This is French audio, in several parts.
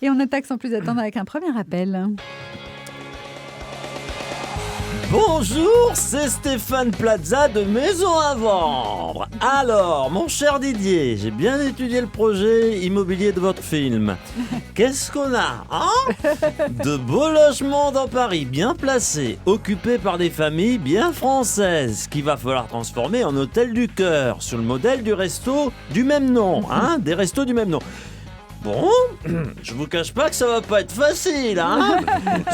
Et on attaque sans plus attendre avec un premier appel. Bonjour, c'est Stéphane Plaza de Maison à Vendre. Alors, mon cher Didier, j'ai bien étudié le projet immobilier de votre film. Qu'est-ce qu'on a, De beaux logements dans Paris, bien placés, occupés par des familles bien françaises, qu'il va falloir transformer en hôtel du cœur, sur le modèle du resto du même nom, des restos du même nom. Bon, je vous cache pas que ça va pas être facile,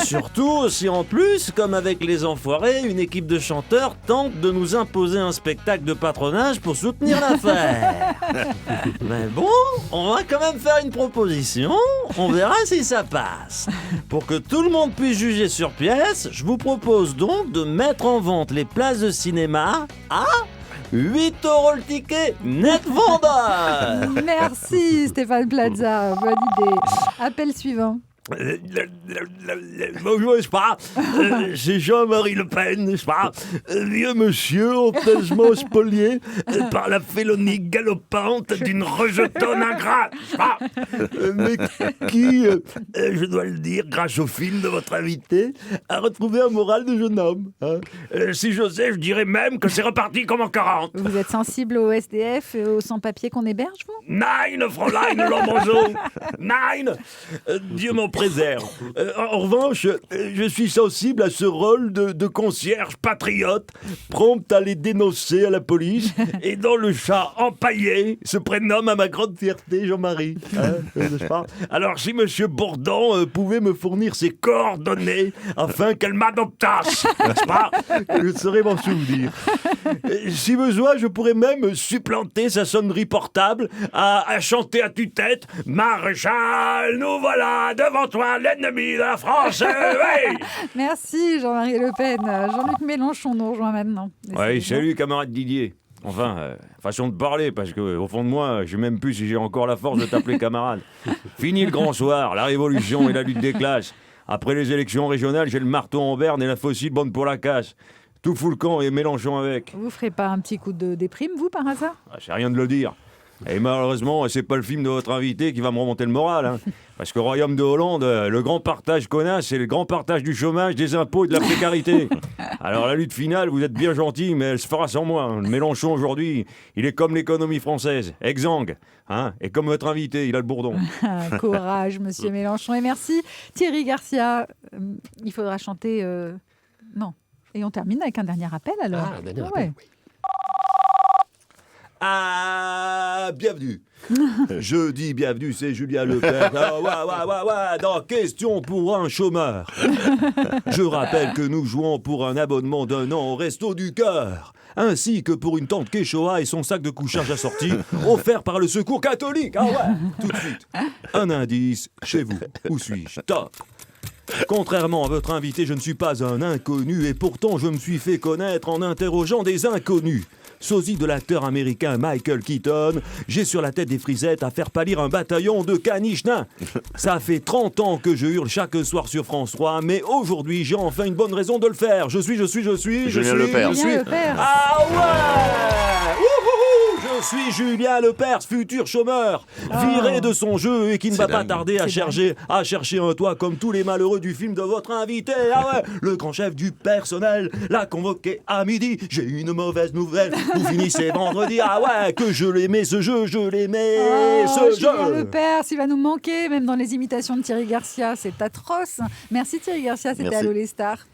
Surtout si en plus, comme avec les enfoirés, une équipe de chanteurs tente de nous imposer un spectacle de patronage pour soutenir l'affaire. Mais bon, on va quand même faire une proposition, on verra si ça passe. Pour que tout le monde puisse juger sur pièce, je vous propose donc de mettre en vente les places de cinéma à 8 € le ticket, net vendeur. Merci Stéphane Plaza, bonne idée. Appel suivant. Bonjour, n'est-ce pas c'est Jean-Marie Le Pen, n'est-ce pas vieux monsieur honteusement spolié par la félonie galopante d'une rejetonne ingrate, n'est-ce pas mais qui, je dois le dire, grâce au film de votre invité, a retrouvé un moral de jeune homme. Si j'osais, je dirais même que c'est reparti comme en 40. Vous êtes sensible au SDF et aux sans-papiers qu'on héberge, vous ? Nein, Fräulein Lombroso, nein, Dieu m'en préserve. En revanche, je suis sensible à ce rôle de concierge patriote, prompt à les dénoncer à la police, et dont le chat empaillé se prénomme à ma grande fierté Jean-Marie. N'est-ce pas ? Alors si Monsieur Bourdon pouvait me fournir ses coordonnées afin qu'elle m'adoptasse, n'est-ce pas ? Je saurais m'en souvenir. Si besoin, je pourrais même supplanter sa sonnerie portable à chanter à tue-tête « Maréchal, nous voilà devant toi, l'ennemi de la France !» oui. Merci Jean-Marie Le Pen. Jean-Luc Mélenchon nous rejoint maintenant. Oui, salut camarade Didier. Enfin, façon de parler, parce qu'au fond de moi, je ne sais même plus si j'ai encore la force de t'appeler camarade. Fini le grand soir, la révolution et la lutte des classes. Après les élections régionales, j'ai le marteau en berne et la faucille bonne pour la casse. Tout fout le camp et Mélenchon avec. Vous ferez pas un petit coup de déprime, vous, par hasard ? C'est rien de le dire. Et malheureusement, c'est pas le film de votre invité qui va me remonter le moral. Parce qu'au royaume de Hollande, le grand partage connasse, c'est le grand partage du chômage, des impôts et de la précarité. Alors la lutte finale, vous êtes bien gentil, mais elle se fera sans moi. Le Mélenchon aujourd'hui, il est comme l'économie française, exsangue. Et comme votre invité, il a le bourdon. Courage, monsieur Mélenchon. Et merci Thierry Garcia. Il faudra chanter... Non. Et on termine avec un dernier appel alors. Un dernier appel, oui. Bienvenue. Je dis bienvenue, c'est Julien Lepers. Dans Question pour un chômeur. Je rappelle que nous jouons pour un abonnement d'1 an au Resto du Cœur, ainsi que pour une tante Quechua et son sac de couchage assorti, offert par le Secours catholique. Tout de suite. Un indice, chez vous. Où suis-je ? Top. Contrairement à votre invité, je ne suis pas un inconnu et pourtant je me suis fait connaître en interrogeant des inconnus. Sosie de l'acteur américain Michael Keaton, j'ai sur la tête des frisettes à faire pâlir un bataillon de caniches nains. Ça fait 30 ans que je hurle chaque soir sur France 3, mais aujourd'hui j'ai enfin une bonne raison de le faire. Je suis Julien Lepers. Ah ouais! Je suis Julien Lepers, futur chômeur, viré de son jeu et qui ne va pas tarder à chercher un toit comme tous les malheureux du film de votre invité. Le grand chef du personnel l'a convoqué à midi. J'ai une mauvaise nouvelle, vous finissez vendredi. Que je l'aimais ce jeu, ce Julien jeu. Lepers, il va nous manquer, même dans les imitations de Thierry Garcia, c'est atroce. Merci Thierry Garcia, c'était Allô les stars.